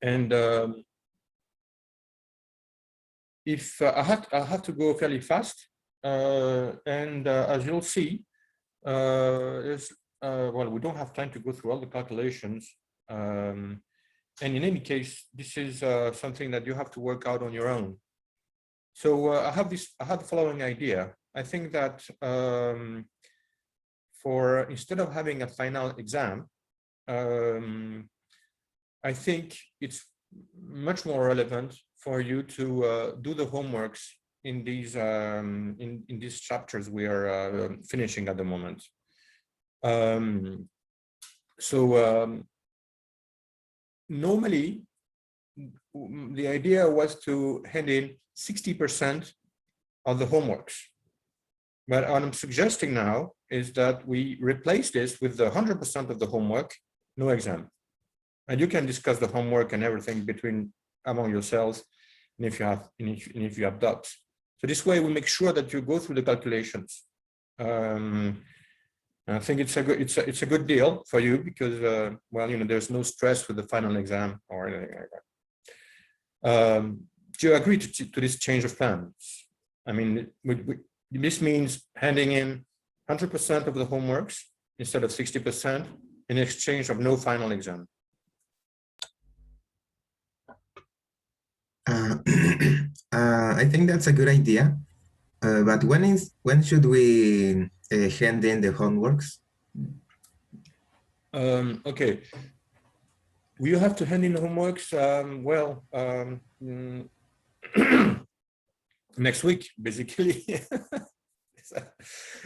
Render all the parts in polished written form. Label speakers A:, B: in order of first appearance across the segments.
A: And if I have to go fairly fast, and as you'll see, well, we don't have time to go through all the calculations. And in any case, this is something that you have to work out on your own. So I have the following idea. I think that instead of having a final exam, I think it's much more relevant for you to do the homeworks in these chapters we are finishing at the moment. Normally, the idea was to hand in 60% of the homeworks. But what I'm suggesting now is that we replace this with the 100% of the homework, no exam. And you can discuss the homework and everything among yourselves, and if you have doubts. So this way we make sure that you go through the calculations. I think it's a good deal for you because well, you know, there's no stress with the final exam or anything like that. Do you agree to this change of plans? I mean, this means handing in 100% of the homeworks instead of 60% in exchange of no final exam.
B: I think that's a good idea. But when should we hand in the homeworks?
A: Okay. You have to hand in the homeworks, next week, basically.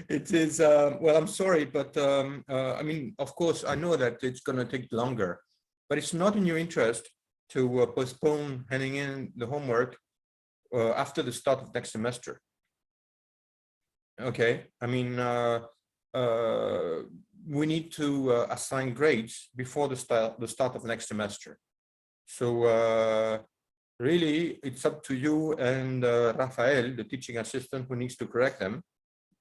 A: It is, well, I'm sorry, but I mean, of course, I know that it's going to take longer, but it's not in your interest to postpone handing in the homework after the start of next semester. Okay, I mean, we need to assign grades before the start of next semester. So really, it's up to you and Rafael, the teaching assistant, who needs to correct them.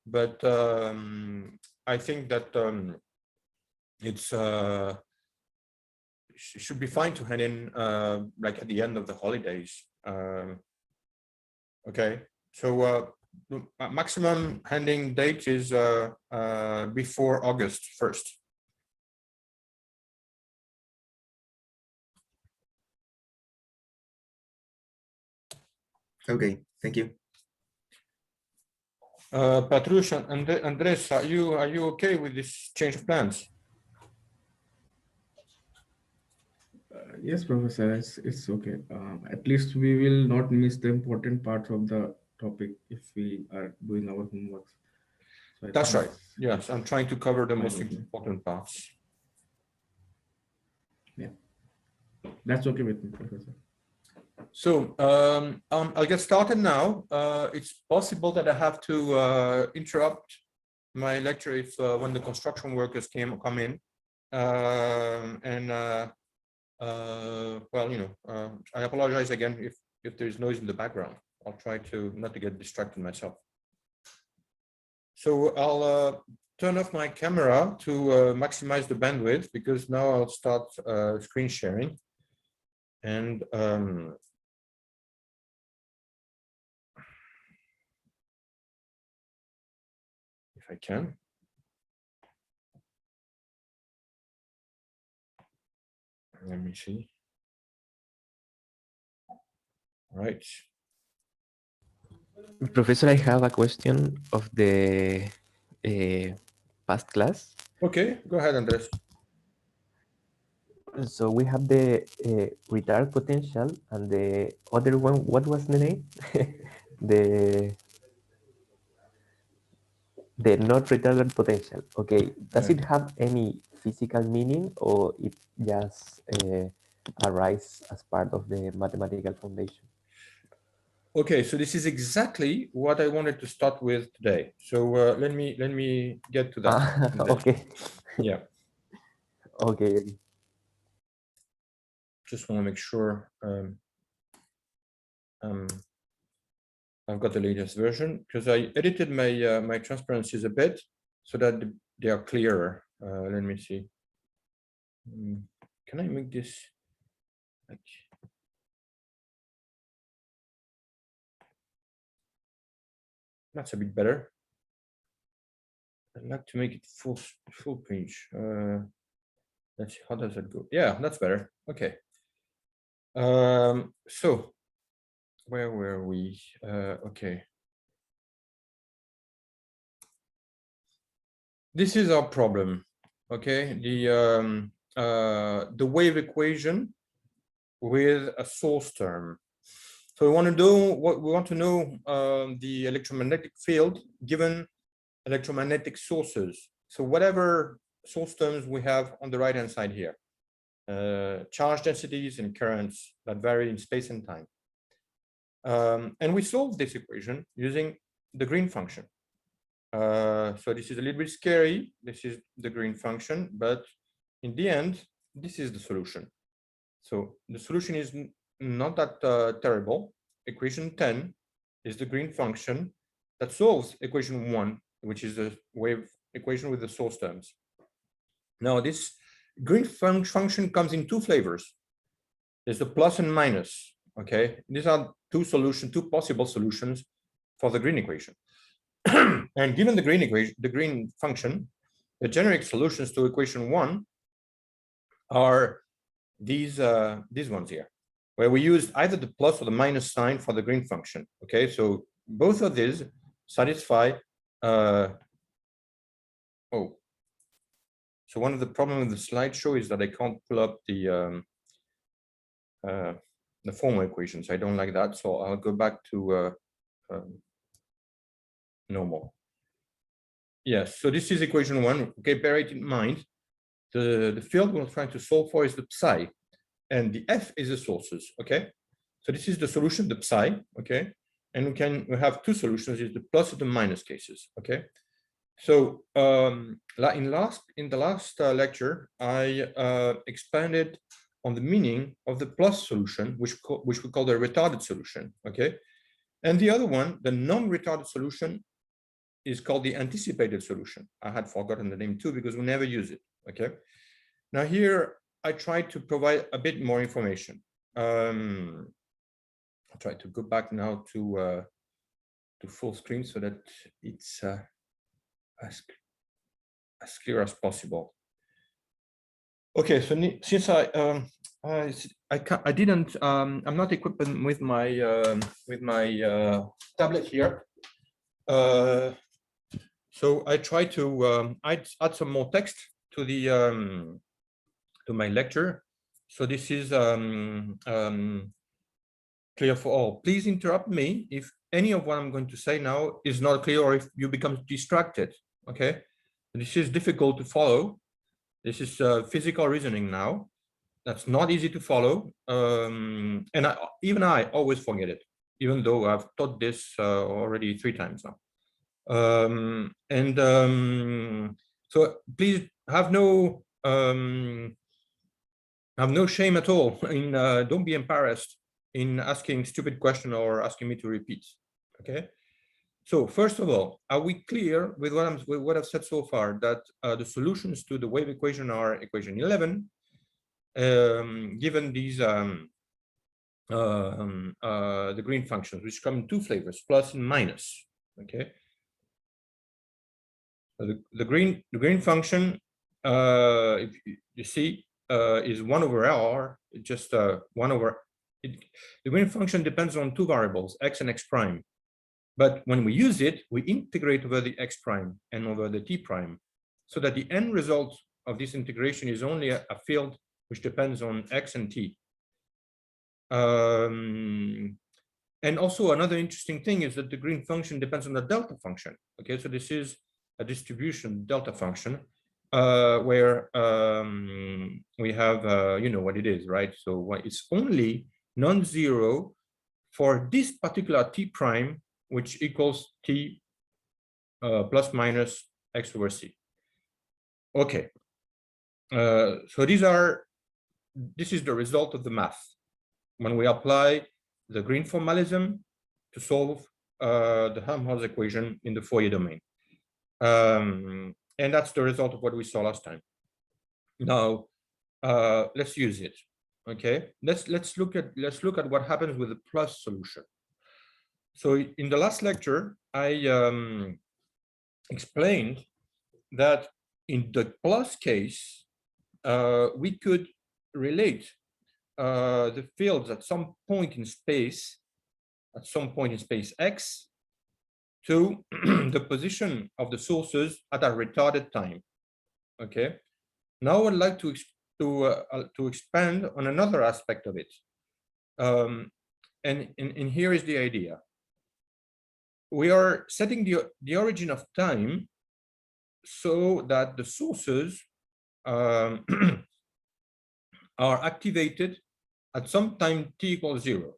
A: But I think that it should be fine to hand in like at the end of the holidays. Okay, so maximum handing date is before August 1st.
B: Okay, thank you.
A: Patrush and Andres, are you okay with this change of plans?
C: Yes, Professor, it's okay. At least we will not miss the important parts of the topic if we are doing our homeworks. So
A: that's right. Yes, I'm trying to cover the most important parts.
C: Yeah, that's okay with me, Professor.
A: So I'll get started now. It's possible that I have to interrupt my lecture if when the construction workers come in, well, you know, I apologize again if there's noise in the background. I'll try to not to get distracted myself. So I'll turn off my camera to maximize the bandwidth, because now I'll start screen sharing. And if I can. Let me see. All right.
D: Professor, I have a question of the past class.
A: Okay, go ahead, Andres.
D: So we have the retard potential and the other one, what was the name? the not retarded potential. Okay, does it have any physical meaning, or it just arises as part of the mathematical foundation?
A: Okay, so this is exactly what I wanted to start with today. So let me get to that.
D: Okay.
A: Yeah.
D: Okay.
A: Just want to make sure I've got the latest version, because I edited my my transparencies a bit so that they are clearer. Let me see. Can I make this like That's a bit better. I'd like to make it full page. Let's see, how does that go? Yeah, that's better. Okay. So where were we? Okay. This is our problem. Okay, the wave equation with a source term. So we want to know what we want to know the electromagnetic field given electromagnetic sources. So whatever source terms we have on the right hand side here, charge densities and currents that vary in space and time. And we solve this equation using the green function. So this is a little bit scary. This is the green function, but in the end, this is the solution. So the solution is not that terrible. Equation 10 is the green function that solves equation 1, which is the wave equation with the source terms. Now this green function comes in two flavors. There's the plus and minus. Okay, these are two possible solutions for the green equation. And given the green equation, the green function, the generic solutions to equation 1 are these ones here, where we use either the plus or the minus sign for the green function. Okay, so both of these satisfy. So one of the problems with the slideshow is that I can't pull up the formal equations. I don't like that, so I'll go back to normal. Yes, so this is equation 1. Okay, bear it in mind. The field we're trying to solve for is the psi, and the F is the sources. Okay, so this is the solution, the psi. Okay, and we have two solutions: is the plus or the minus cases. Okay, so in the last lecture, I expanded on the meaning of the plus solution, which we call the retarded solution. Okay, and the other one, the non-retarded solution, is called the anticipated solution. I had forgotten the name too because we never use it. Okay. Now here I try to provide a bit more information. I'll try to go back now to full screen so that it's as clear as possible. Okay, so since I'm not equipped with my tablet here. So I try to add some more text to the to my lecture. So this is clear for all. Please interrupt me if any of what I'm going to say now is not clear or if you become distracted. Okay, this is difficult to follow. This is physical reasoning now. That's not easy to follow, and even I always forget it, even though I've taught this already 3 times now. So please have no shame at all in don't be embarrassed in asking stupid question or asking me to repeat. Okay, so first of all, are we clear with what I've said so far, that the solutions to the wave equation are equation 11 given these the green functions, which come in 2 flavors, plus and minus. Okay, the green function, if you see, is 1 over r, just 1 over it. The green function depends on 2 variables, x and x prime, but when we use it, we integrate over the x prime and over the t prime, so that the end result of this integration is only a field which depends on x and t. And also another interesting thing is that the green function depends on the delta function. Okay, so this is a distribution delta function where we have you know what it is, right? So it's only non-zero for this particular t prime, which equals t plus minus x over c. Okay, so this is the result of the math when we apply the green formalism to solve the Helmholtz equation in the Fourier domain. And that's the result of what we saw last time. Now let's use it. Okay, let's look at what happens with the plus solution. So in the last lecture, I explained that in the plus case, we could relate the fields at some point in space, x, to the position of the sources at a retarded time. Okay. Now I'd like to expand on another aspect of it. And here is the idea. We are setting the origin of time so that the sources are activated at some time t equals 0.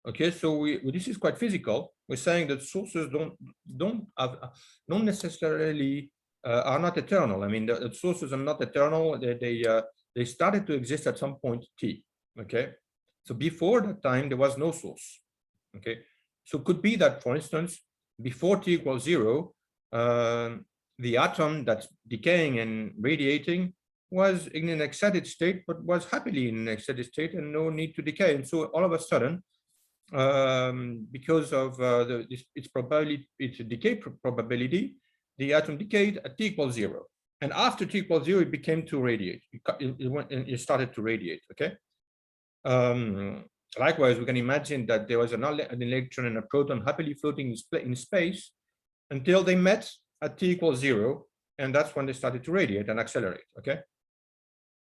A: Okay, so this is quite physical. We're saying that sources don't necessarily are not eternal. I mean, the sources are not eternal. They started to exist at some point t. Okay, so before that time there was no source. Okay, so it could be that, for instance, before t equals 0, the atom that's decaying and radiating was in an excited state, but was happily in an excited state and no need to decay. And so all of a sudden, because of its decay probability, the atom decayed at t equals 0. And after t equals 0, it became to radiate. It started to radiate. Okay. Likewise, we can imagine that there was an electron and a proton happily floating in space until they met at t equals 0, and that's when they started to radiate and accelerate. Okay.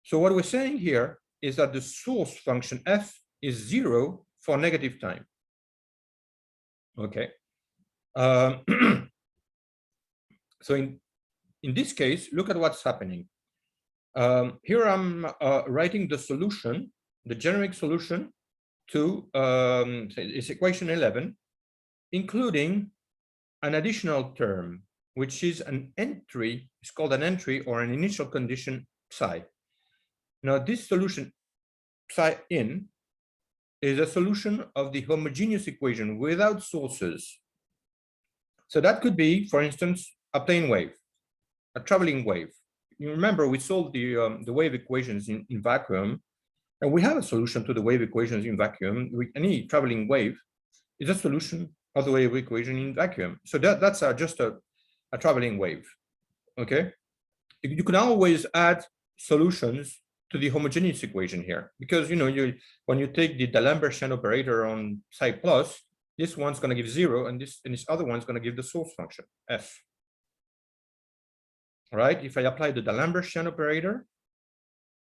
A: So what we're saying here is that the source function f is 0 for negative time. Okay. So in this case, look at what's happening. Here I'm writing the solution, the generic solution to it's equation 11, including an additional term, which is an entry. It's called an entry or an initial condition psi. Now this solution psi in is a solution of the homogeneous equation without sources. So that could be, for instance, a plane wave, a traveling wave. You remember we solved the wave equations in vacuum, and we have a solution to the wave equations in vacuum. Any traveling wave is a solution of the wave equation in vacuum. So that's just a traveling wave. Okay, you can always add solutions to the homogeneous equation here, because when you take the D'Alembert operator on psi plus, this one's going to give 0, and this other one's going to give the source function f. All right, if I apply the D'Alembert operator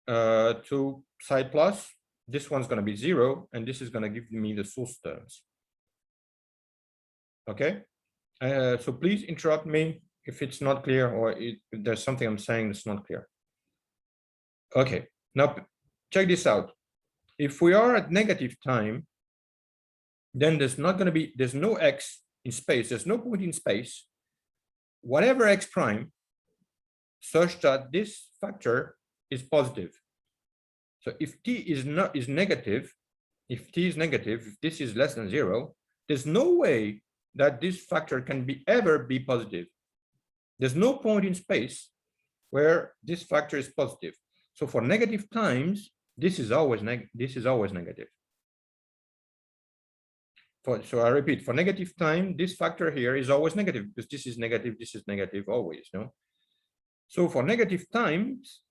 A: to psi plus, this one's going to be 0, and this is going to give me the source terms. Okay, so please interrupt me if it's not clear, or if there's something I'm saying that's not clear. Okay, now check this out. If we are at negative time, then there's no x in space, there's no point in space, whatever x prime, such that this factor is positive. So if t is negative, if this is less than 0, there's no way that this factor can ever be positive. There's no point in space where this factor is positive. So for negative times, this is always negative. So I repeat, for negative time, this factor here is always negative, because this is negative always. No. So for negative times,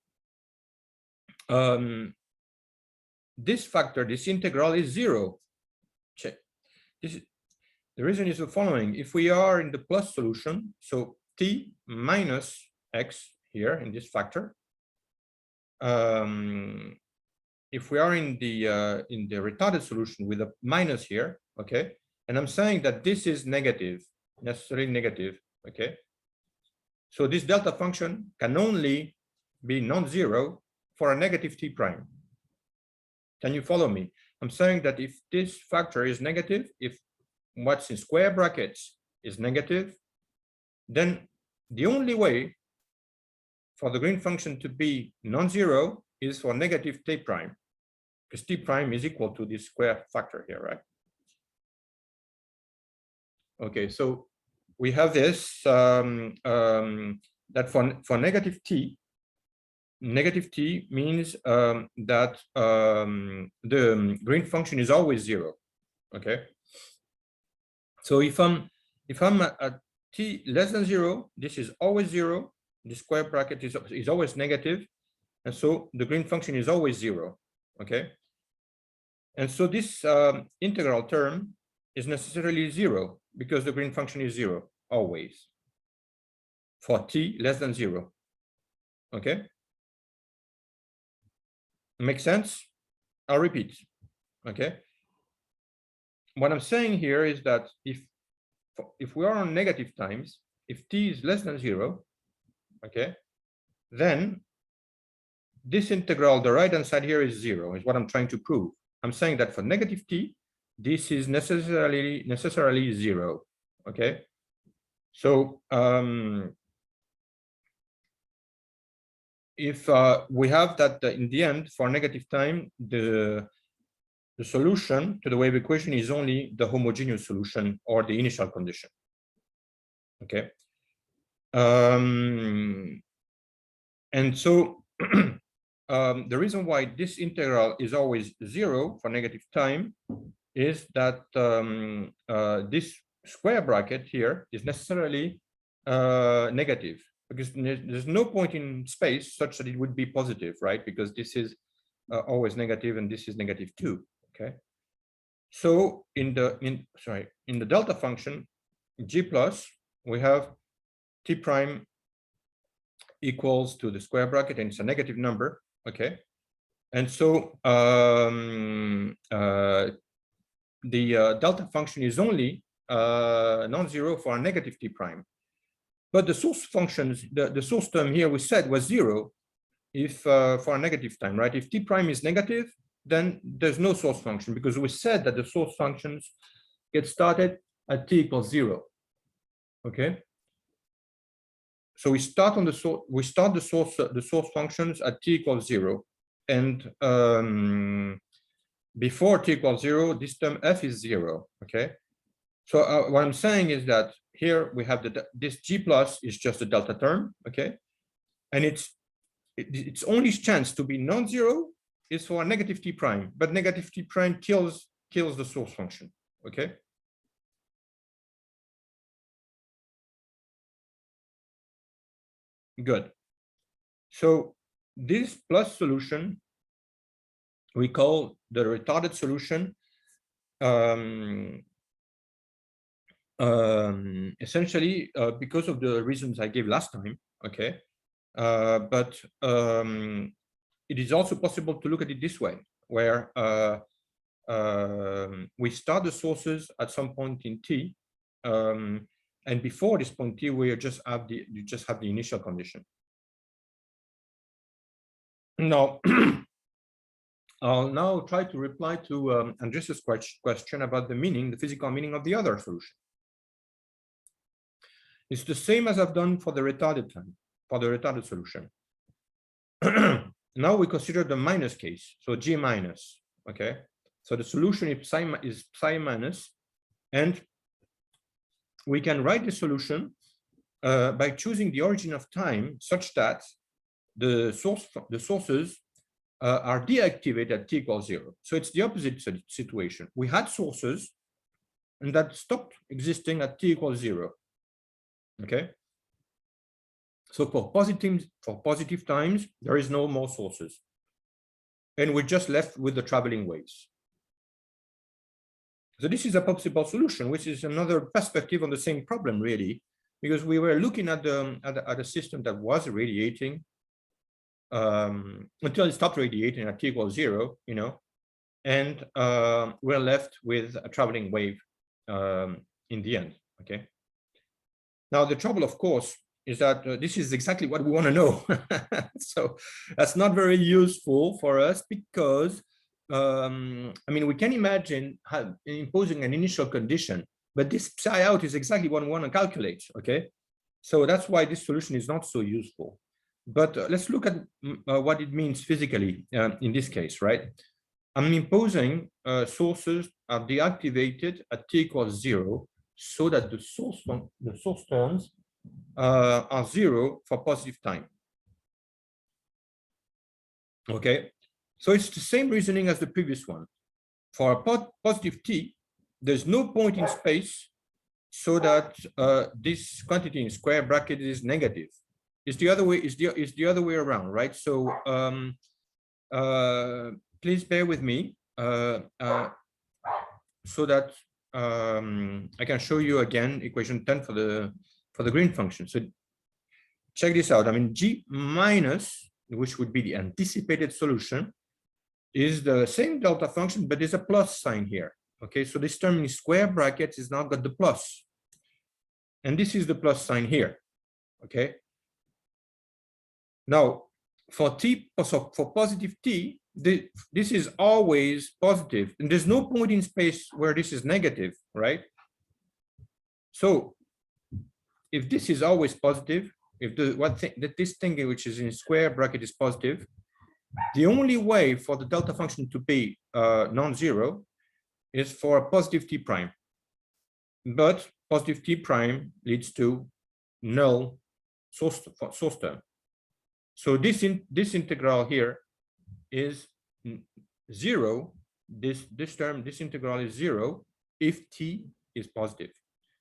A: this factor, this integral is 0. Check. The reason is the following: if we are in the plus solution, so t minus x here in this factor. If we are in the retarded solution with a minus here, okay, and I'm saying that this is negative, necessarily negative, okay. So this delta function can only be non-zero for a negative t prime. Can you follow me? I'm saying that if this factor is negative, if what's in square brackets is negative, then the only way for the green function to be non-zero is for negative t prime, because t prime is equal to this square factor here, right? Okay, so we have this that for negative t means that the green function is always 0. Okay, So if I'm at t less than 0, this is always 0. The square bracket is always negative, and so the green function is always 0. Okay, and so this integral term is necessarily 0 because the green function is 0 always for t less than 0. Okay, makes sense? I'll repeat. Okay, what I'm saying here is that if we are on negative times, if t is less than 0, okay, then this integral, the right hand side here is 0, is what I'm trying to prove. I'm saying that for negative t, this is necessarily 0. Okay, so if we have that in the end for negative time, the solution to the wave equation is only the homogeneous solution or the initial condition. Okay, and so the reason why this integral is always 0 for negative time is that this square bracket here is necessarily negative, because there's no point in space such that it would be positive, right? Because this is always negative and this is negative 2. Okay, so in the delta function g plus, we have t prime equals to the square bracket, and it's a negative number. Okay, and so the delta function is only non-zero for a negative t prime, but the source functions, the source term here we said was 0 if for a negative time, right? If t prime is negative, then there's no source function, because we said that the source functions get started at t equals 0. Okay, so we start on the source. We start the source functions at t equals 0, and before t equals 0, this term f is 0. Okay, so what I'm saying is that here we have this g plus is just a delta term. Okay, and its only chance to be non-zero is for a negative t prime, but negative t prime kills the source function. Okay. Good. So this plus solution we call the retarded solution, essentially because of the reasons I gave last time. Okay, but it is also possible to look at it this way, where we start the sources at some point in t, and before this point t, we just have the initial condition. Now, I'll now try to reply to Andres' question about the physical meaning of the other solution. It's the same as I've done for the retarded solution. Now we consider the minus case, so g minus. Okay, so the solution is psi minus, and we can write the solution by choosing the origin of time such that the sources are deactivated at t equals 0. So it's the opposite situation. We had sources and that stopped existing at t equals 0. Okay. So for positive times, there is no more sources, and we're just left with the traveling waves. So this is a possible solution, which is another perspective on the same problem, really, because we were looking at a system that was radiating until it stopped radiating at t equals 0, you know, and we're left with a traveling wave in the end. Okay. Now the trouble, of course, is that this is exactly what we want to know. So that's not very useful for us, because I mean, we can imagine imposing an initial condition, but this psi out is exactly what we want to calculate. Okay, so that's why this solution is not so useful. But let's look at what it means physically in this case, right? I'm imposing sources are deactivated at t equals 0, so that the source terms are 0 for positive time. Okay, so it's the same reasoning as the previous one. For a positive t, there's no point in space so that this quantity in square bracket is negative. It's the other way. Is the other way around, right? So please bear with me so that I can show you again equation 10 for the green function. So check this out. I mean, G minus, which would be the anticipated solution, is the same delta function, but there's a plus sign here. Okay, so this term in square brackets is now got the plus. And this is the plus sign here. Okay. Now, for t, so for positive t, this is always positive, and there's no point in space where this is negative, right? So, if this is always positive, if this thing which is in square bracket is positive, the only way for the delta function to be non-zero is for a positive t prime. But positive t prime leads to null source term. So this integral here is 0. This integral is 0 if t is positive.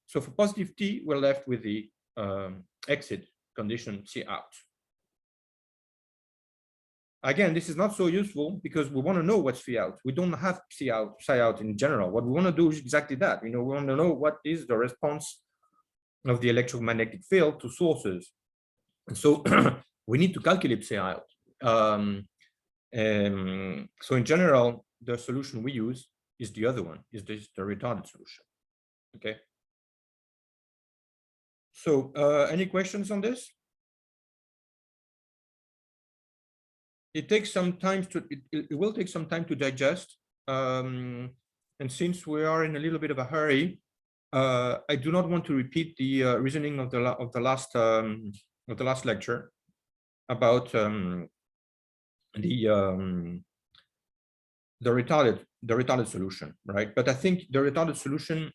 A: So for positive t, we're left with the exit condition C out. Again, this is not so useful because we want to know what's psi out. We don't have psi out in general. What we want to do is exactly that. We want to know what is the response of the electromagnetic field to sources. And so we need to calculate psi out. So in general, the solution we use is the other one, is the retarded solution. Okay. So any questions on this? It takes some time to, it will take some time to digest. And since we are in a little bit of a hurry, I do not want to repeat the reasoning of the last lecture about the retarded solution, right? But I think the retarded solution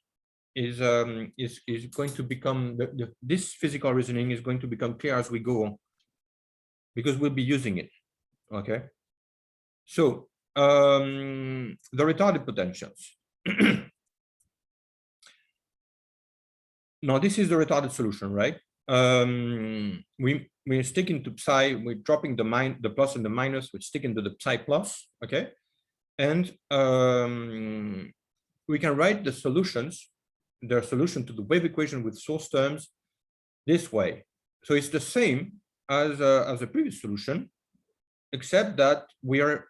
A: is going to become this physical reasoning is going to become clear as we go, because we'll be using it. Okay, so the retarded potentials. Now this is the retarded solution, right? We're sticking to psi. We're dropping the plus and the minus. We're sticking to the psi plus. Okay, and we can write the solutions, their solution to the wave equation with source terms this way. So it's the same as the previous solution, except that we are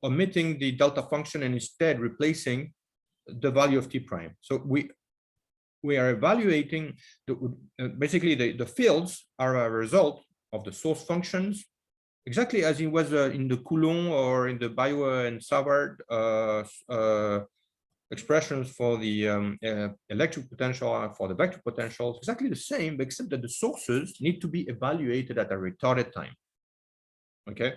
A: omitting the delta function and instead replacing the value of t prime. So we are evaluating basically the fields are a result of the source functions, exactly as it was in the Coulomb or in the Biot and Savard expressions for the electric potential and for the vector potentials, exactly the same, except that the sources need to be evaluated at a retarded time. Okay,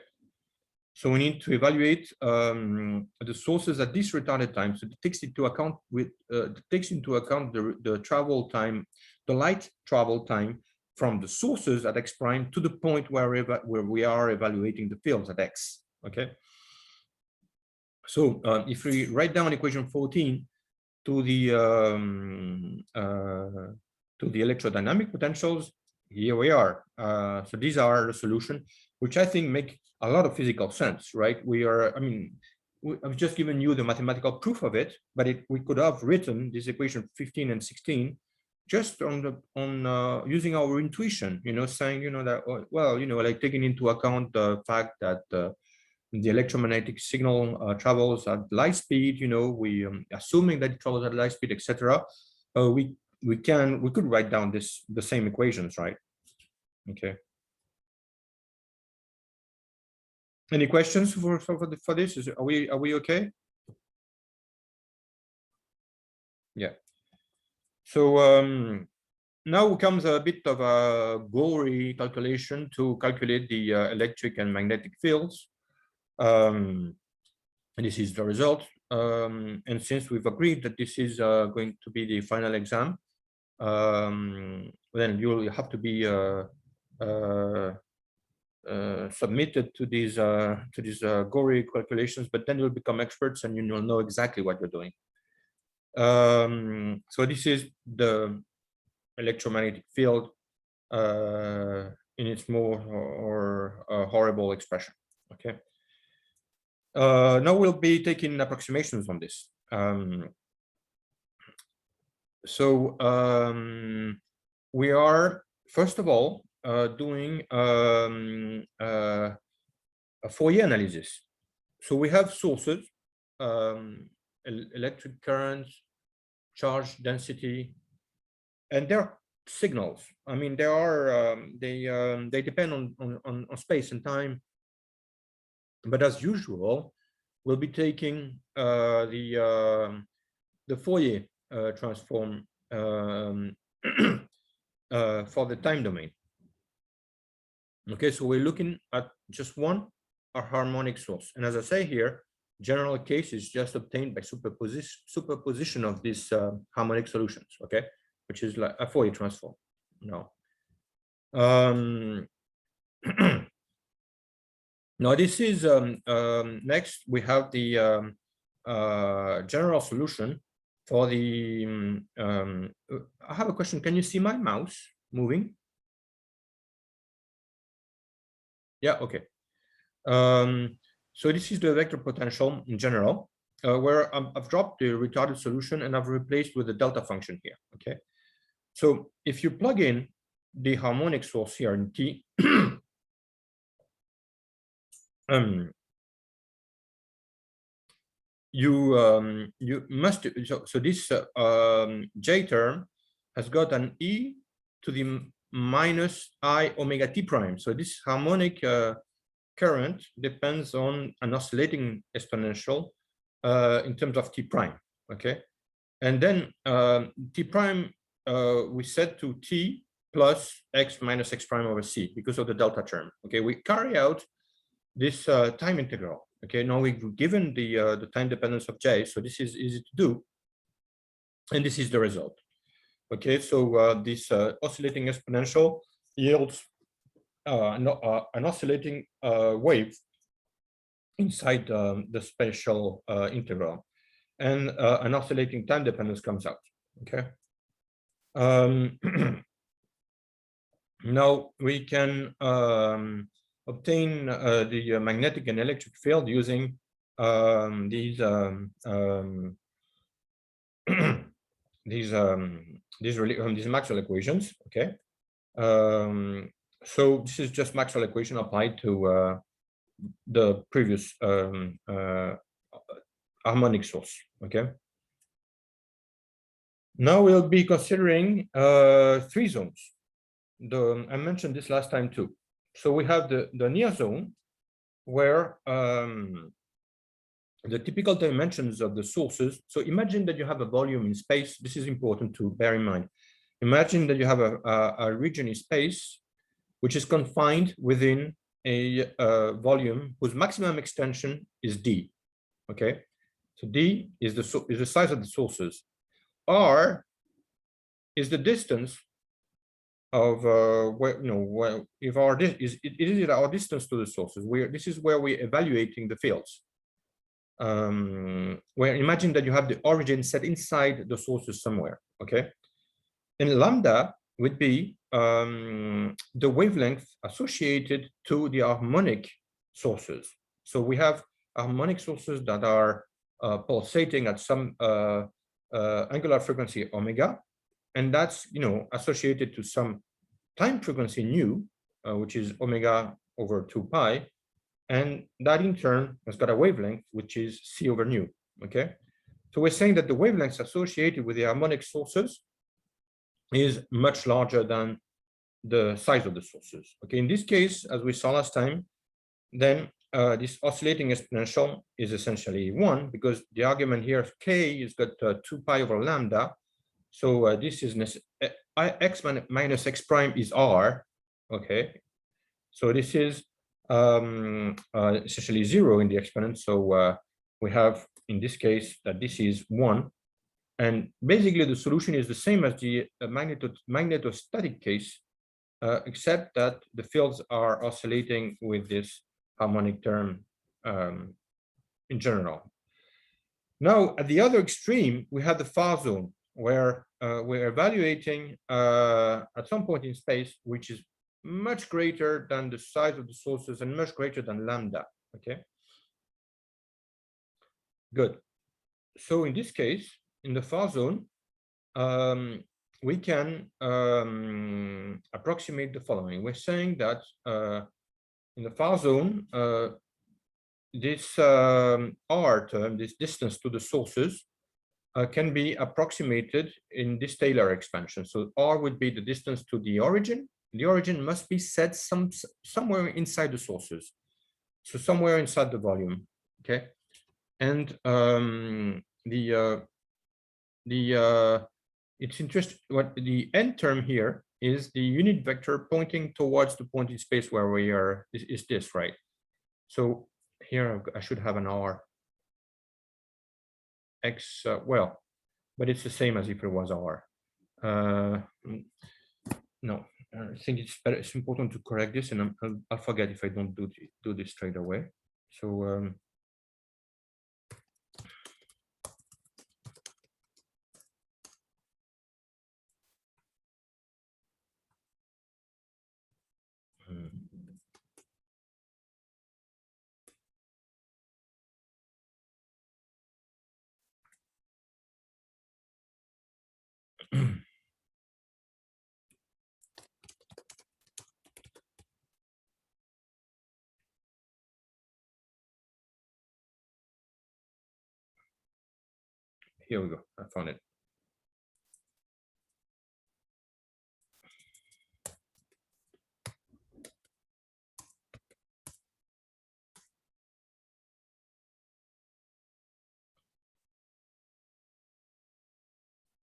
A: so we need to evaluate the sources at this retarded time. So it takes into account the travel time, the light travel time from the sources at x prime to the point where we are evaluating the fields at x. Okay. So if we write down equation 14 to the electrodynamic potentials, here we are. So these are the solution, which I think make a lot of physical sense, right? I've just given you the mathematical proof of it, but we could have written this equation 15 and 16 just on using our intuition, saying, that, well, like taking into account the fact that the electromagnetic signal travels at light speed, we assuming that it travels at light speed, etc. We could write down the same equations, right? Okay. Any questions for this? Are we okay? Yeah. So now comes a bit of a gory calculation to calculate the electric and magnetic fields. And this is the result. And since we've agreed that this is going to be the final exam, then you'll have to be submitted to these gory calculations, but then you'll become experts and you'll know exactly what you're doing. So this is the electromagnetic field in its more or horrible expression. Okay. Now we'll be taking approximations on this. We are first of all doing a Fourier analysis. So we have sources, electric currents, charge density, and there are signals. I mean, there are they depend on space and time. But as usual, we'll be taking the Fourier transform for the time domain. Okay, so we're looking at just one harmonic source, and as I say here, general case is just obtained by superposition of these harmonic solutions. Okay, which is like a Fourier transform. No. Now this is next we have the general solution for the. I have a question. Can you see my mouse moving? Yeah. Okay. So this is the vector potential in general, where I've dropped the retarded solution and I've replaced with the delta function here. Okay. So if you plug in the harmonic source here in T, you must so this J term has got an e to the minus I omega t prime. So this harmonic current depends on an oscillating exponential in terms of t prime. Okay, and then t prime we set to t plus x minus x prime over c because of the delta term. Okay, we carry out this time integral. Okay, now we've given the time dependence of J, so this is easy to do, and this is the result. Okay, so this oscillating exponential yields an oscillating wave inside the spatial integral, and an oscillating time dependence comes out. Okay. Now we can obtain the magnetic and electric field using these Maxwell equations. Okay, so this is just Maxwell equation applied to the previous harmonic source. Okay. Now we'll be considering 3 zones. I mentioned this last time too. So we have the near zone, where the typical dimensions of the sources. So imagine that you have a volume in space. This is important to bear in mind. Imagine that you have a region in space which is confined within a volume whose maximum extension is d. Okay, so d is the size of the sources. R is the distance of if our is our distance to the sources. This is where we're evaluating the fields. Where imagine that you have the origin set inside the sources somewhere. Okay, and lambda would be the wavelength associated to the harmonic sources. So we have harmonic sources that are pulsating at some angular frequency omega, and that's associated to some time frequency nu, which is omega over 2 pi, and that in turn has got a wavelength which is c over nu. Okay, so we're saying that the wavelengths associated with the harmonic sources is much larger than the size of the sources. Okay, in this case, as we saw last time, then this oscillating exponential is essentially 1, because the argument here of k is got 2 pi over lambda. So this is x minus x prime is r. Okay, so this is essentially 0 in the exponent. So we have in this case that this is 1, and basically the solution is the same as the magnetostatic case, except that the fields are oscillating with this harmonic term in general. Now, at the other extreme, we have the far zone, where we're evaluating at some point in space, which is much greater than the size of the sources and much greater than lambda. Okay. Good. So in this case, in the far zone, we can approximate the following. We're saying that in the far zone, this R term, this distance to the sources, can be approximated in this Taylor expansion. So R would be the distance to the origin. The origin must be set somewhere inside the sources, so somewhere inside the volume. Okay, and it's interesting. What the n term here is the unit vector pointing towards the point in space where we are. Is this right? So here I should have an R x, well, but it's the same as if it was R. No, I think it's better. It's important to correct this, and I'll forget if I don't do this straight away. So here we go. I found it.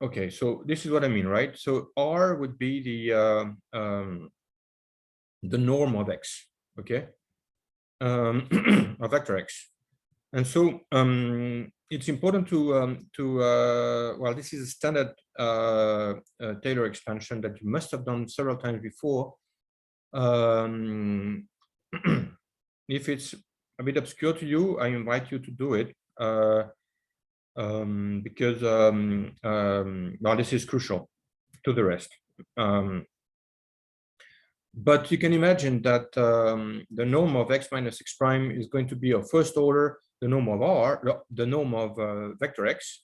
A: Okay, so this is what I mean, right? So R would be the norm of X, okay, of vector X. And so it's important to well, this is a standard Taylor expansion that you must have done several times before. If it's a bit obscure to you, I invite you to do it because well, this is crucial to the rest. But you can imagine that the norm of X minus X prime is going to be a first order, the norm of R, the norm of vector X,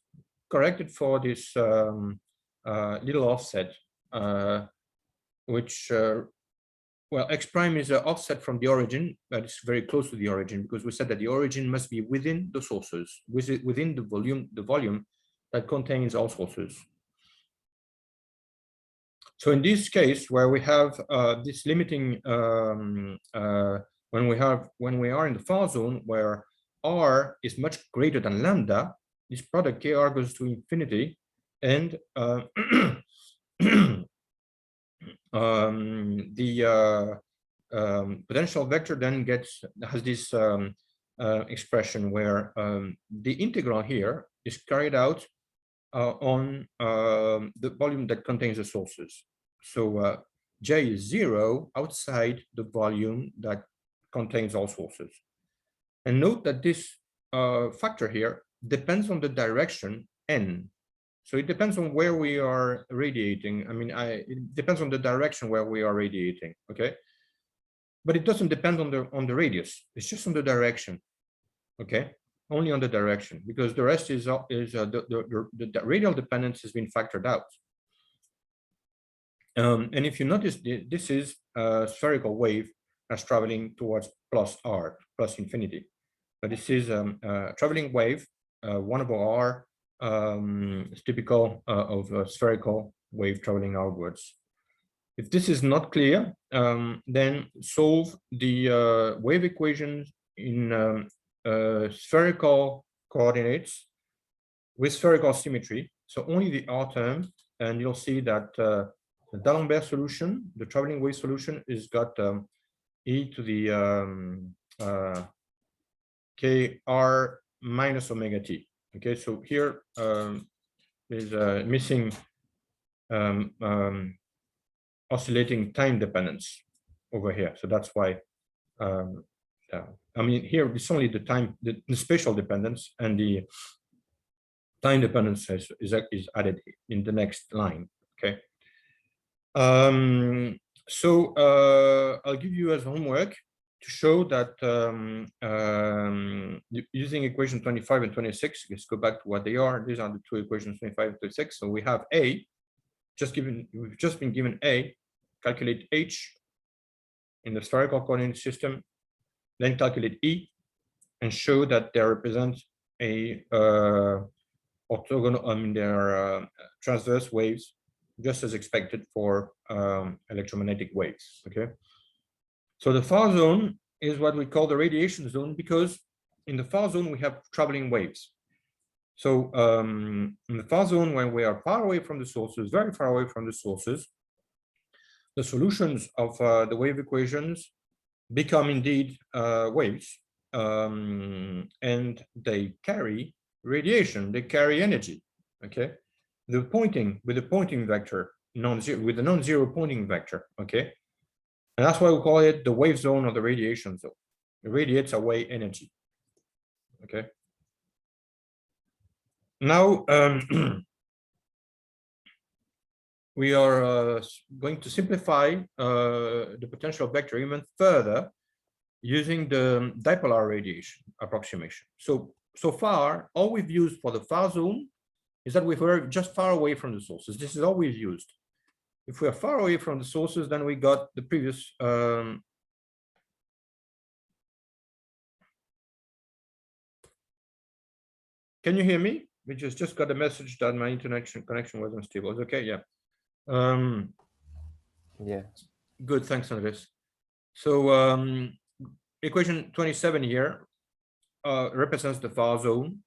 A: corrected for this little offset, which, well, X prime is an offset from the origin, but it's very close to the origin because we said that the origin must be within the sources, within the volume that contains all sources. So in this case, where we have this limiting, when we are in the far zone where R is much greater than lambda, this product KR goes to infinity, and the potential vector then has this expression where the integral here is carried out on the volume that contains the sources. So J is 0 outside the volume that contains all sources. And note that this factor here depends on the direction n. So it depends on where we are radiating. I mean, it depends on the direction where we are radiating, okay? But it doesn't depend on the radius. It's just on the direction, okay? Only on the direction, because the rest is the radial dependence has been factored out. And if you notice, this is a spherical wave that's traveling towards plus R, plus infinity. But this is a traveling wave, 1 over R, is typical of a spherical wave traveling outwards. If this is not clear, then solve the wave equations in spherical coordinates with spherical symmetry. So only the R term, and you'll see that the D'Alembert solution, the traveling wave solution, is got e to the kr minus omega t. Okay, so here is missing oscillating time dependence over here. So that's why. I mean, here it's only the time, the spatial dependence and the time dependence is added in the next line. Okay. So I'll give you as homework to show that using equation 25 and 26, let's go back to what they are. These are the two equations, 25 and 26. So we have A, we've just been given A, calculate H in the spherical coordinate system, then calculate E and show that they represent a orthogonal, they're transverse waves, just as expected for electromagnetic waves. Okay. So the far zone is what we call the radiation zone, because in the far zone we have traveling waves. So in the far zone, when we are far away from the sources, very far away from the sources, the solutions of the wave equations become indeed waves, and they carry radiation, they carry energy. Okay, the pointing with the pointing vector, non-zero, with the non-zero pointing vector. Okay, and that's why we call it the wave zone or the radiation zone. It radiates away energy. Okay. Now we are going to simplify the potential vector even further using the dipolar radiation approximation. So far, all we've used for the far zone is that we're just far away from the sources. This is all we've used. If we are far away from the sources, then we got the previous can you hear me? We just got a message that my internet connection wasn't stable. It's okay, yeah.
D: Yeah.
A: Good, thanks, Andres. So equation 27 here represents the far zone.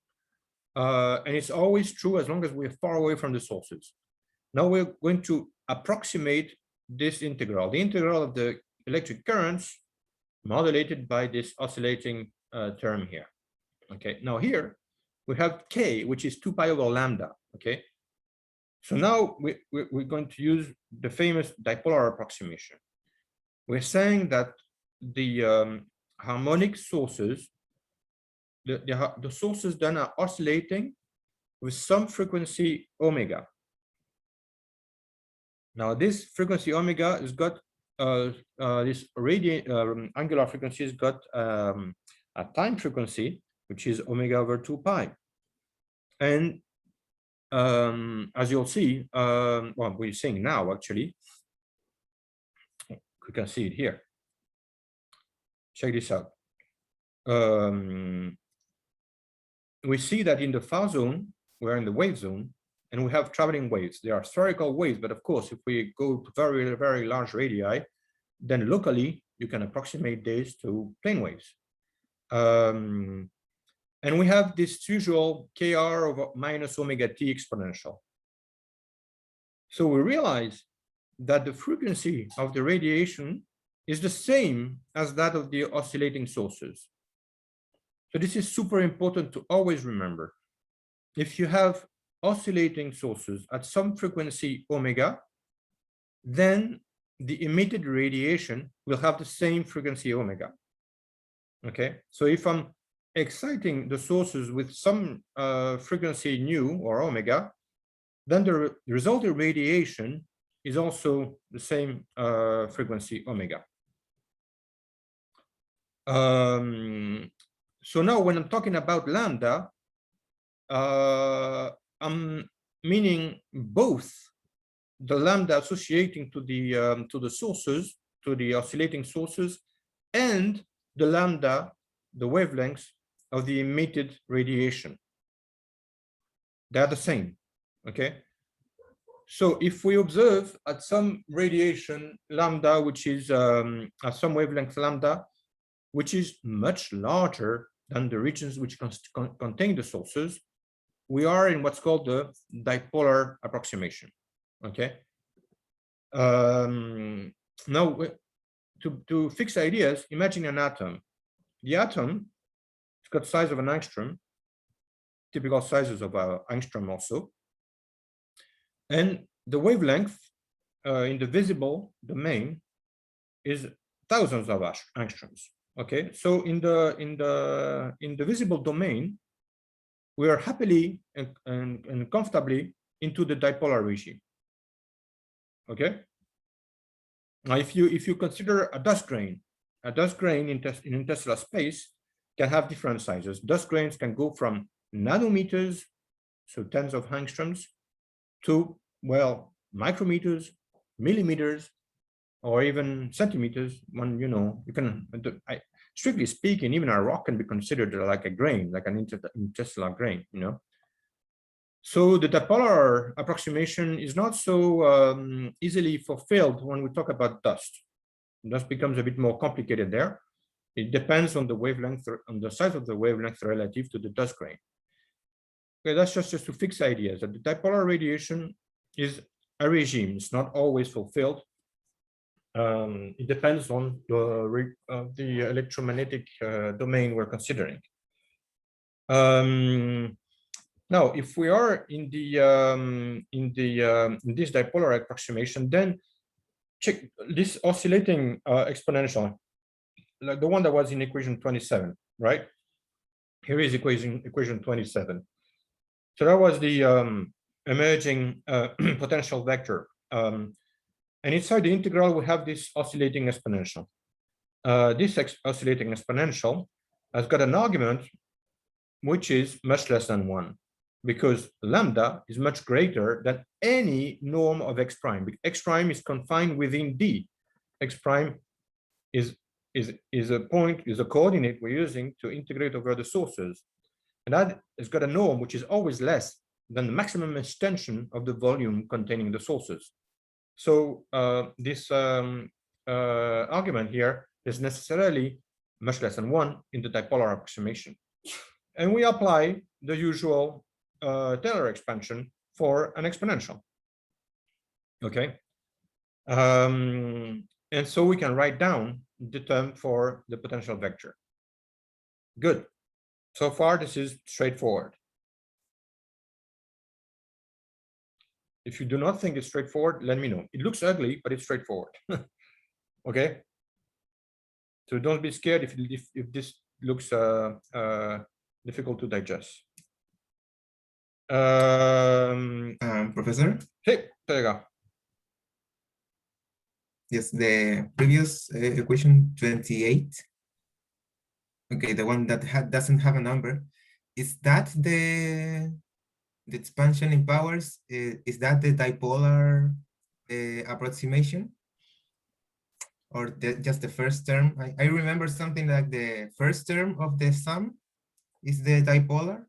A: And it's always true as long as we're far away from the sources. Now we're going to approximate this integral, the integral of the electric currents modulated by this oscillating term here. Okay, now here we have K, which is 2 pi over lambda. Okay, so now we're going to use the famous dipolar approximation. We're saying that the harmonic sources, the sources then are oscillating with some frequency omega. Now this frequency omega has got this angular frequency has got a time frequency, which is omega over 2 pi. And as you'll see, well, we're seeing now actually, we can see it here. Check this out. We see that in the far zone, we're in the wave zone, and we have traveling waves. They are spherical waves, but of course, if we go to very, very large radii, then locally, you can approximate this to plane waves. And we have this usual kr over minus omega t exponential. So we realize that the frequency of the radiation is the same as that of the oscillating sources. So this is super important to always remember. If you have oscillating sources at some frequency omega, then the emitted radiation will have the same frequency omega. Okay, so if I'm exciting the sources with some frequency nu or omega, then the resulting radiation is also the same frequency omega. So now when I'm talking about lambda, I'm meaning both the lambda associating to the sources, to the oscillating sources, and the lambda, the wavelengths of the emitted radiation. They're the same. Okay. So if we observe at some radiation lambda, which is at some wavelength lambda, which is much larger than the regions which contain the sources, we are in what's called the dipolar approximation. Okay. Now, to fix ideas, imagine an atom. The atom, it's got size of an angstrom, typical sizes of an angstrom also. And the wavelength in the visible domain is thousands of angstroms. Okay, so in the visible domain, we are happily and comfortably into the dipolar regime. Okay. Now, if you consider a dust grain in interstellar space can have different sizes. Dust grains can go from nanometers, so tens of angstroms, to, well, micrometers, millimeters, or even centimeters. When you can, strictly speaking, even a rock can be considered like a grain, like an interstellar grain. So the dipolar approximation is not so easily fulfilled when we talk about dust. Dust becomes a bit more complicated there. It depends on the wavelength, on the size of the wavelength relative to the dust grain. Okay, that's just to fix ideas that the dipolar radiation is a regime. It's not always fulfilled. It depends on the electromagnetic domain we're considering. Now, if we are in this dipolar approximation, then check this oscillating exponential, like the one that was in equation 27, right? Here is equation 27. So that was the emerging potential vector. And inside the integral, we have this oscillating exponential. This oscillating exponential has got an argument which is much less than 1, because lambda is much greater than any norm of x prime. X prime is confined within D. X prime is a point, is a coordinate we're using to integrate over the sources. And that has got a norm which is always less than the maximum extension of the volume containing the sources. So this argument here is necessarily much less than 1 in the dipolar approximation. And we apply the usual Taylor expansion for an exponential. Okay. And so we can write down the term for the potential vector. Good. So far, this is straightforward. If you do not think it's straightforward, let me know. It looks ugly, but it's straightforward. Okay. So don't be scared if this looks difficult to digest.
B: Professor?
A: Hey, there you go.
B: Yes, the previous equation 28. Okay, the one that doesn't have a number. Is that the expansion in powers? Is that the dipolar approximation? Or just the first term? I remember something like the first term of the sum is the dipolar.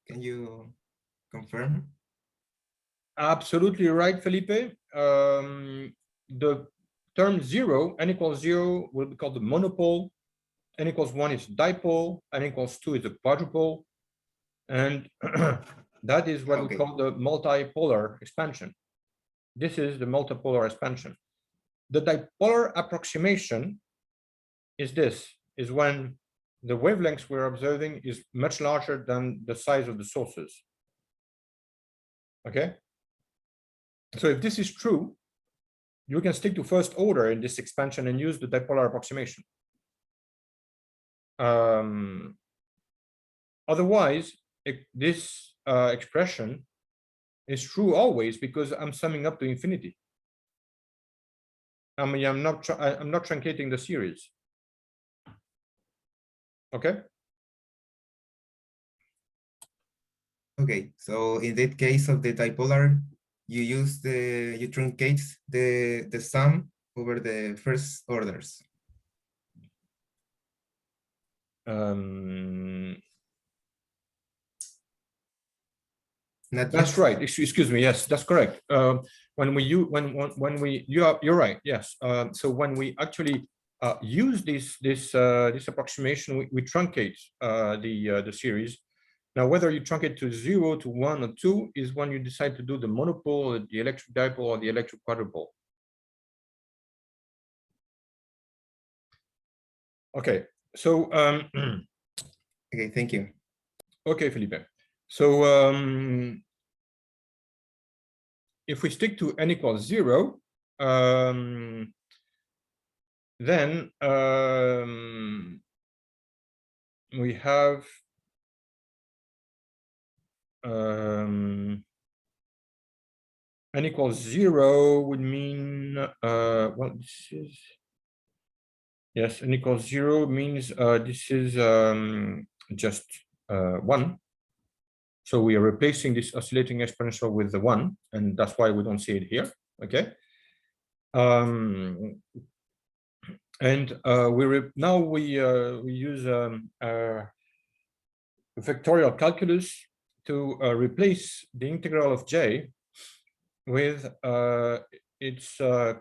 B: Can you confirm?
A: Absolutely right, Felipe. The term 0, n equals 0, will be called the monopole. N equals 1 is dipole. N equals 2 is a quadrupole. And that is what we call the multipolar expansion. This is the multipolar expansion. The dipolar approximation is when the wavelengths we're observing is much larger than the size of the sources. Okay. So if this is true, you can stick to first order in this expansion and use the dipolar approximation. Otherwise, this expression is true always because I'm summing up to infinity. I mean, I'm not truncating the series. Okay.
B: Okay, so in that case of the dipolar, you truncate the sum over the first orders.
A: That's right. Excuse me. Yes, that's correct. You're right. Yes. So when we actually use this approximation, we truncate the series. Now, whether you truncate to 0, to 1, or 2 is when you decide to do the monopole, the electric dipole, or the electric quadrupole. Okay. So.
B: Okay. Thank you.
A: Okay, Felipe. So if we stick to n equals 0, then we have n equals 0 would mean, well, this is, yes, n equals 0 means this is just 1. So we are replacing this oscillating exponential with the 1, and that's why we don't see it here. Okay. And now we use vectorial calculus to replace the integral of j with its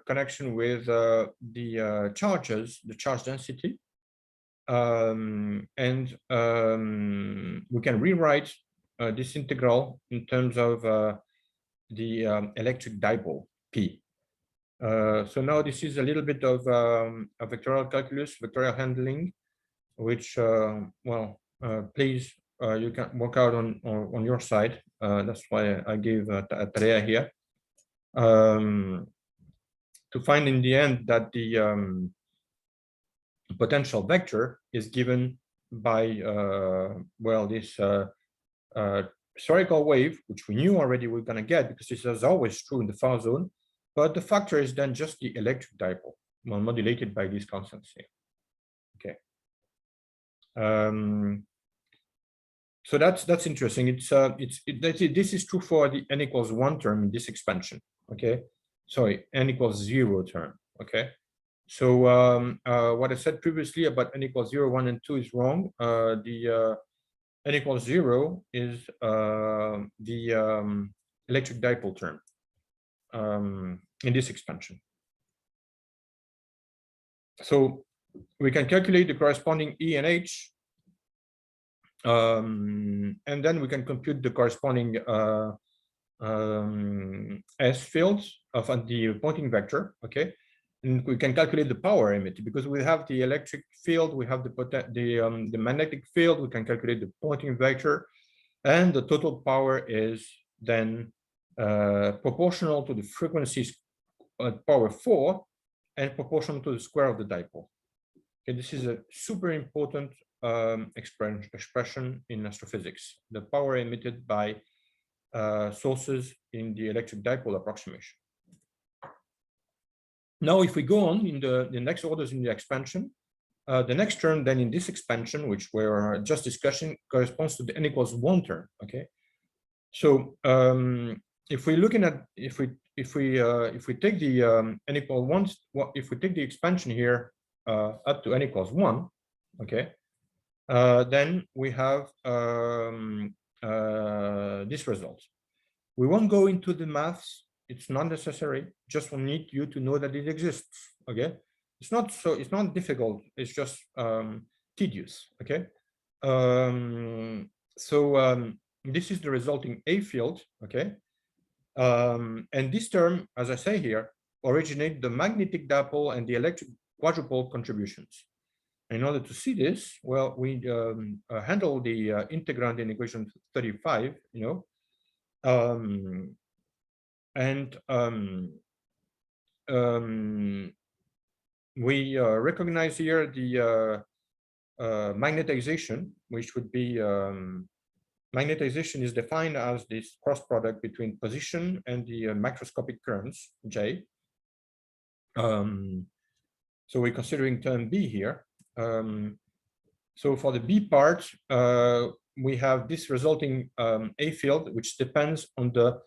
A: connection with the charges, the charge density, and we can rewrite this integral in terms of the electric dipole P. So now this is a little bit of a vectorial calculus, vectorial handling, which, well, please, you can work out on your side. That's why I gave a tarea here. To find in the end that the potential vector is given by, well, this spherical wave, which we knew already we're going to get because this is always true in the far zone. But the factor is then just the electric dipole, well, modulated by these constants here. Okay. So that's interesting. This is true for the n equals 1 term in this expansion. Okay. Sorry, n equals 0 term. Okay. So what I said previously about n equals 0, 1, and 2 is wrong. The n equals 0 is the electric dipole term in this expansion. So we can calculate the corresponding E and H, and then we can compute the corresponding S fields of the Poynting vector. Okay, and we can calculate the power emitted because we have the electric field, we have the magnetic field. We can calculate the Poynting vector, and the total power is then proportional to the frequencies at power 4 and proportional to the square of the dipole. Okay, this is a super important expression in astrophysics, the power emitted by sources in the electric dipole approximation. Now, if we go on in the next orders in the expansion, the next term then in this expansion, which we're just discussing, corresponds to the n equals 1 term. Okay, so if we're looking at if we take the n equals 1, if we take the expansion here up to n equals 1, okay, then we have this result. We won't go into the maths. It's not necessary. Just need you to know that it exists. Okay, it's not difficult. It's just tedious. Okay, this is the resulting A field. Okay, and this term, as I say here, originate the magnetic dipole and the electric quadrupole contributions. In order to see this, well, we handle the integrand in equation 35, you know, we recognize here the magnetization, which would be magnetization is defined as this cross product between position and the macroscopic currents, J. So we're considering term B here. So for the B part, we have this resulting A field, which depends on the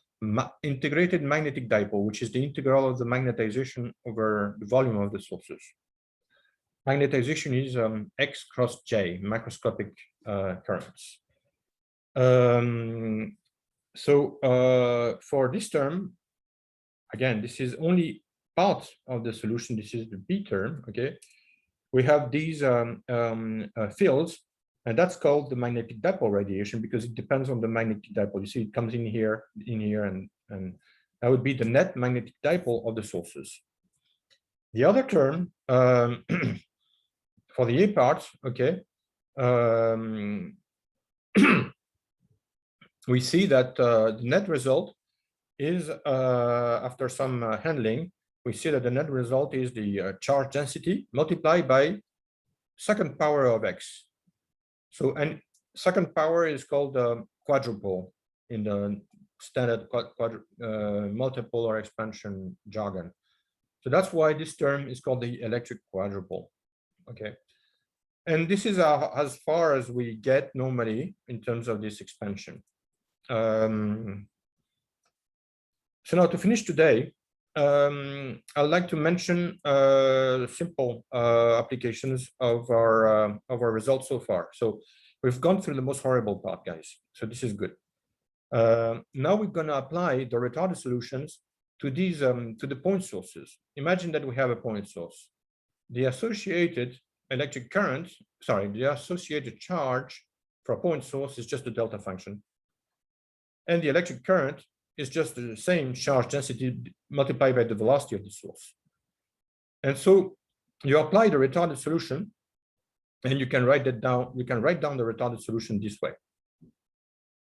A: integrated magnetic dipole, which is the integral of the magnetization over the volume of the sources. Magnetization is X cross J, macroscopic currents. For this term, again, this is only part of the solution. This is the B term. Okay, we have these fields, and that's called the magnetic dipole radiation because it depends on the magnetic dipole. You see, it comes in here, and that would be the net magnetic dipole of the sources. The other term for the A part, okay, we see that the net result is, after some handling, we see that the net result is the charge density multiplied by second power of X. So, and second power is called the quadrupole. in the standard multipolar expansion jargon. So that's why this term is called the electric quadrupole. Okay. And this is as far as we get normally in terms of this expansion. So now to finish today, I'd like to mention simple applications of our results so far. So we've gone through the most horrible part, guys. So this is good. Now we're going to apply the retarded solutions to these to the point sources. Imagine that we have a point source. The associated electric current, sorry, the associated charge for a point source is just the delta function. And the electric current is just the same charge density multiplied by the velocity of the source. And so you apply the retarded solution, and you can write that down. You can write down the retarded solution this way.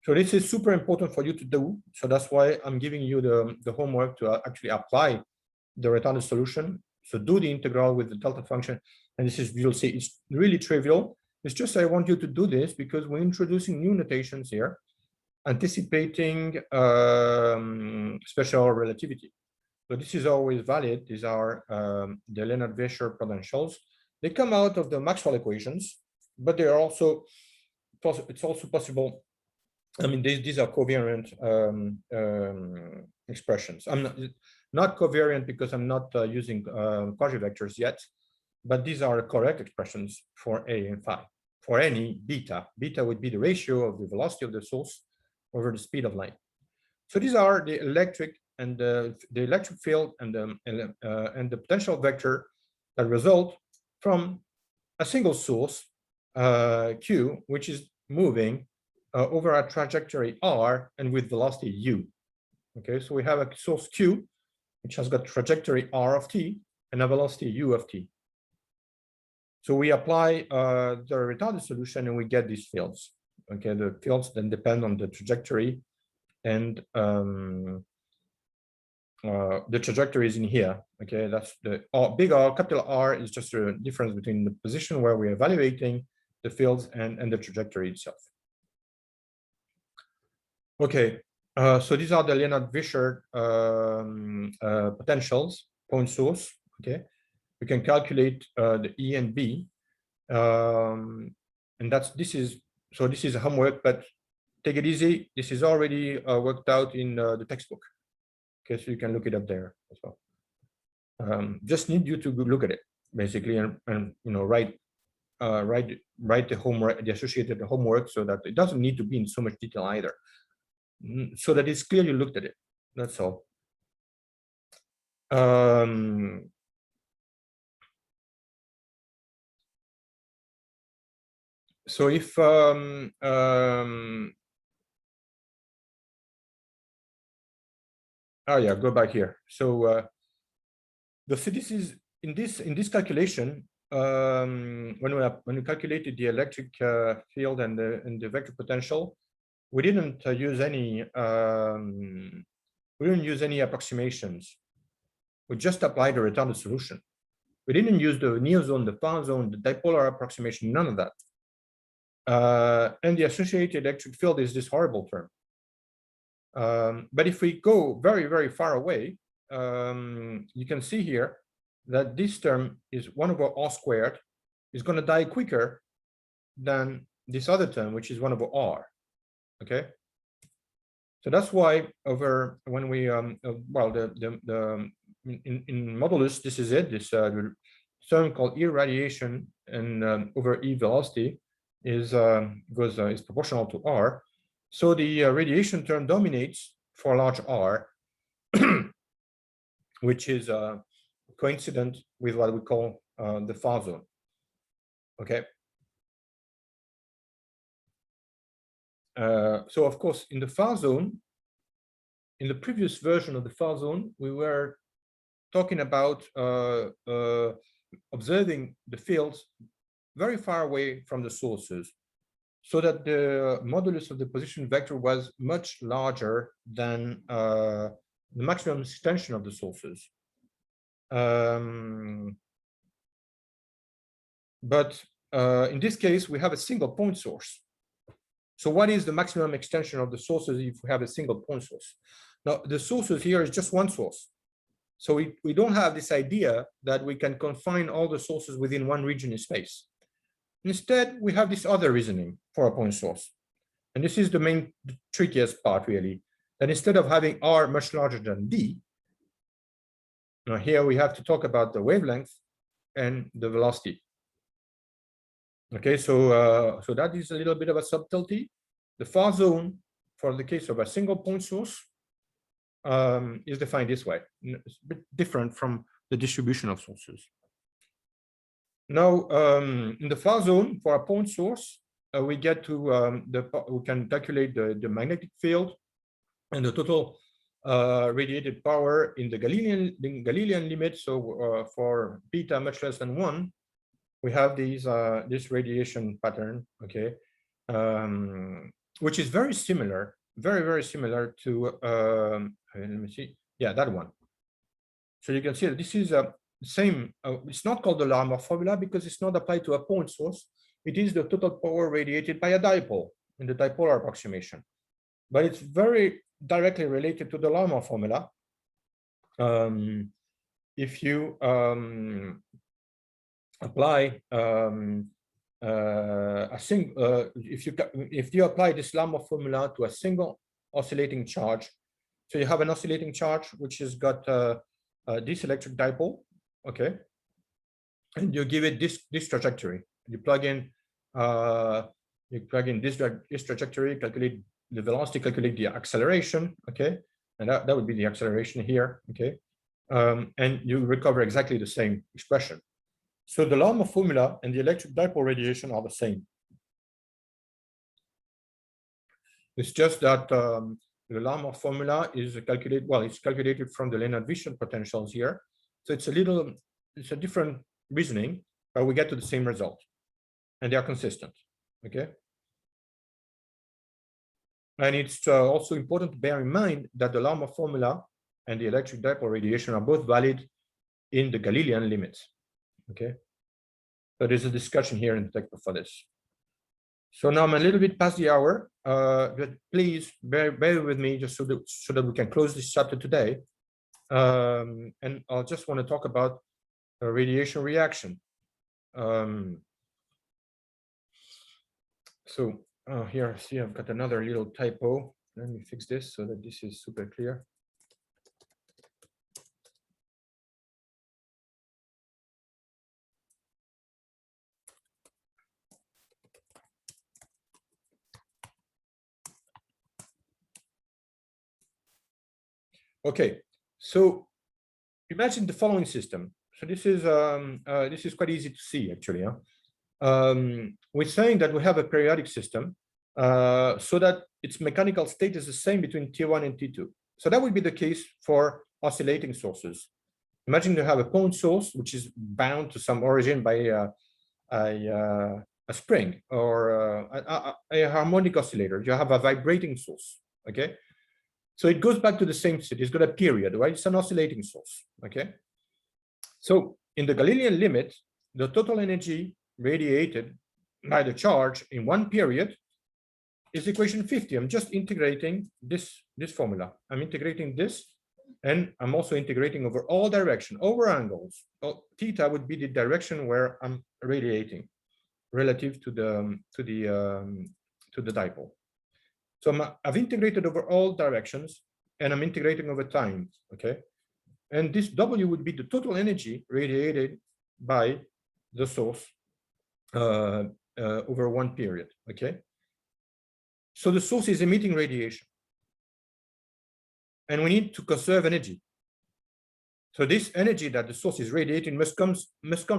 A: So this is super important for you to do. So that's why I'm giving you the homework to actually apply the retarded solution. So do the integral with the delta function. And this is, you'll see, it's really trivial. It's just I want you to do this because we're introducing new notations here, anticipating special relativity. So this is always valid. These are the Leonard-Vischer potentials. They come out of the Maxwell equations, but they are also, it's also possible. I mean, these are covariant expressions. I'm not covariant because I'm not using quasi-vectors yet, but these are correct expressions for A and phi. For any beta, beta would be the ratio of the velocity of the source over the speed of light. So these are the electric and the electric field and the potential vector that result from a single source Q, which is moving over a trajectory R and with velocity U. Okay, so we have a source Q, which has got trajectory R of t and a velocity U of t. So we apply the retarded solution and we get these fields. Okay, the fields then depend on the trajectory, and the trajectory is in here. Okay, that's the big R, capital R is just a difference between the position where we're evaluating the fields and the trajectory itself. Okay, so these are the Leonard-Vischer potentials, point source. Okay, we can calculate the E and B, and this is a homework, but take it easy. This is already worked out in the textbook. Okay, so you can look it up there as well. Just need you to look at it basically, and you know, write the homework, the associated homework, so that it doesn't need to be in so much detail either, so that it's clear you looked at it. That's all. So if oh yeah, go back here. So this is in this calculation, when we calculated the electric field and the vector potential, we didn't use any approximations. We just applied the retarded solution. We didn't use the neo zone, the far zone, the dipolar approximation, none of that. And the associated electric field is this horrible term. But if we go very, very far away, you can see here that this term is 1 over R squared, is going to die quicker than this other term, which is 1 over R. Okay, so that's why over when we well, in modulus, this is it. This term called E radiation and over E velocity is proportional to R. So the radiation term dominates for large R, which is coincident with what we call the far zone. Okay. So of course, in the far zone, in the previous version of the far zone, we were talking about observing the fields very far away from the sources, so that the modulus of the position vector was much larger than the maximum extension of the sources. But in this case, we have a single point source. So what is the maximum extension of the sources if we have a single point source? Now, the sources here is just one source. So we don't have this idea that we can confine all the sources within one region in space. Instead, we have this other reasoning for a point source. And this is the trickiest part, really, that instead of having R much larger than D, now here we have to talk about the wavelength and the velocity. Okay, so that is a little bit of a subtlety. The far zone for the case of a single point source is defined this way. It's a bit different from the distribution of sources. Now, in the far zone for a point source, we get to we can calculate the magnetic field and the total radiated power in the Galilean limit. So for beta much less than 1, we have this radiation pattern, okay, which is very similar, very similar to, let me see, yeah, that one. So you can see that this is a same, it's not called the Larmor formula because it's not applied to a point source. It is the total power radiated by a dipole in the dipolar approximation, but it's very directly related to the Larmor formula. If you apply if you apply this Larmor formula to a single oscillating charge, so you have an oscillating charge which has got this electric dipole, okay, and you give it this trajectory. You plug in this trajectory, calculate the velocity, calculate the acceleration, okay, and that would be the acceleration here, okay, and you recover exactly the same expression. So the Larmor formula and the electric dipole radiation are the same. It's just that the Larmor formula is calculated, well, it's calculated from the Lennard-Wishart potentials here. So it's a different reasoning, but we get to the same result. And they are consistent, okay? And it's also important to bear in mind that the Larmor formula and the electric dipole radiation are both valid in the Galilean limits. Okay, so there's a discussion here in the textbook for this. So now I'm a little bit past the hour, but please bear with me just so that we can close this chapter today. And I'll just want to talk about a radiation reaction. So here, see, I've got another little typo. Let me fix this so that this is super clear. Okay, so imagine the following system. So this is quite easy to see, actually. Huh? We're saying that we have a periodic system so that its mechanical state is the same between T1 and T2. So that would be the case for oscillating sources. Imagine you have a point source which is bound to some origin by a spring or a harmonic oscillator. You have a vibrating source, okay? So it goes back to the same state. It's got a period, right? It's an oscillating source, okay? So in the Galilean limit, the total energy radiated by the charge in one period is equation 50. I'm just integrating this formula. I'm integrating this, and I'm also integrating over all direction, over angles. Well, theta would be the direction where I'm radiating relative to the dipole. So I've integrated over all directions, and I'm integrating over time, okay? And this W would be the total energy radiated by the source over one period, okay? So the source is emitting radiation, and we need to conserve energy. So this energy that the source is radiating must come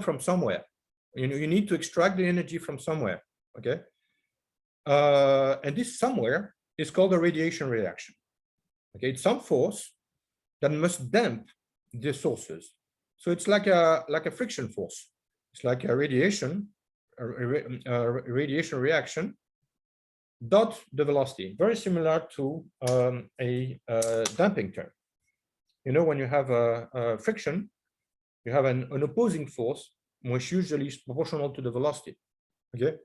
A: from somewhere. You need to extract the energy from somewhere, okay? And this somewhere is called a radiation reaction. Okay, it's some force that must damp the sources. So it's like a friction force. It's like a radiation reaction dot the velocity, very similar to a damping term. You know, when you have a friction, you have an opposing force, which usually is proportional to the velocity. Okay.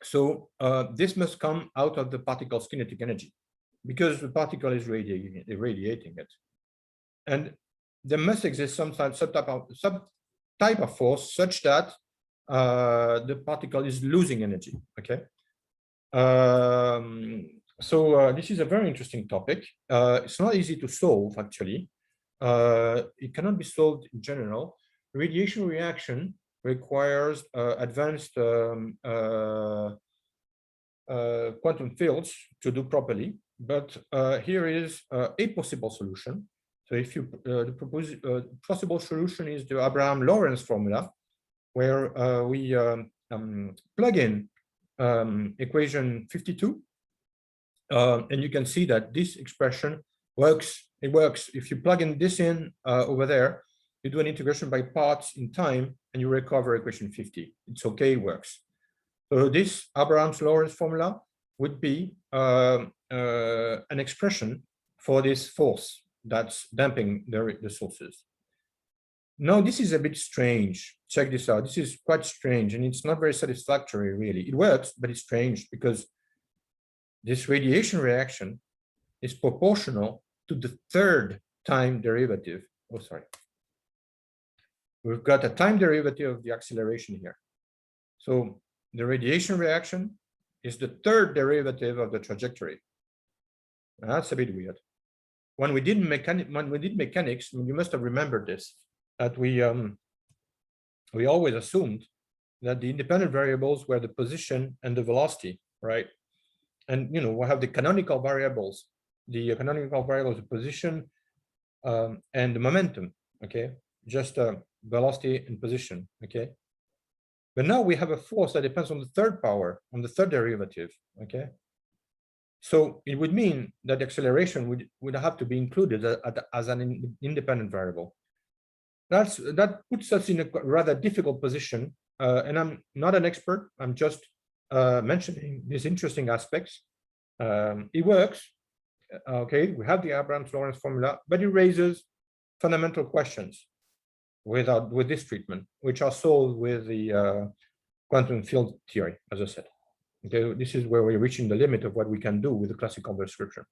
A: So this must come out of the particle's kinetic energy because the particle is radiating it. And there must exist some type of force such that the particle is losing energy. Okay. So this is a very interesting topic. It's not easy to solve, actually. It cannot be solved in general. Radiation reaction requires advanced quantum fields to do properly. But here is a possible solution. So if you the possible solution is the Abraham-Lorentz formula, where we plug in equation 52, and you can see that this expression works. It works if you plug in this in over there. You do an integration by parts in time, and you recover equation 50. It's okay. It works. So this Abraham-Lorentz formula would be an expression for this force that's damping the sources. Now, this is a bit strange. Check this out. This is quite strange, and it's not very satisfactory, really. It works, but it's strange because this radiation reaction is proportional to the third time derivative. Oh, sorry. We've got a time derivative of the acceleration here. So the radiation reaction is the third derivative of the trajectory. Now, that's a bit weird. When we did mechanics, you must have remembered this, that we always assumed that the independent variables were the position and the velocity, right? And we have the canonical variables. The canonical variables, the position and the momentum. Okay, just velocity and position. Okay, but now we have a force that depends on the third power, on the third derivative. Okay, so it would mean that the acceleration would have to be included as an independent variable. That puts us in a rather difficult position, and I'm not an expert. I'm just mentioning these interesting aspects. It works. Okay, we have the Abraham-Lorentz formula, but it raises fundamental questions with this treatment, which are solved with the quantum field theory, as I said. Okay, this is where we're reaching the limit of what we can do with the classical description.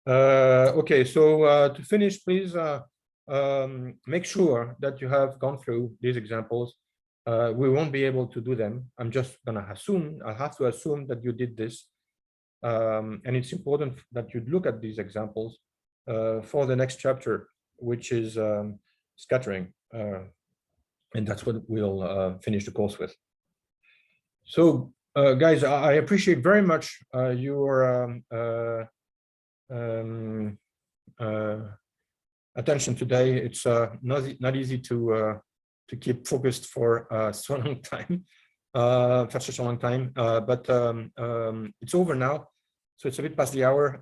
A: Okay, so to finish, please make sure that you have gone through these examples. We won't be able to do them. I'm just gonna assume, I have to assume that you did this. And it's important that you look at these examples for the next chapter, which is scattering. And that's what we'll finish the course with. So guys, I appreciate very much your attention today. It's not easy to keep focused for so long time, for such a long time. But it's over now, so it's a bit past the hour,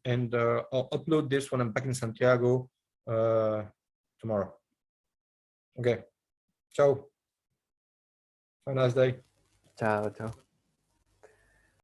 A: and I'll upload this when I'm back in Santiago tomorrow. Okay, ciao. Have a nice day.
D: Ciao, ciao.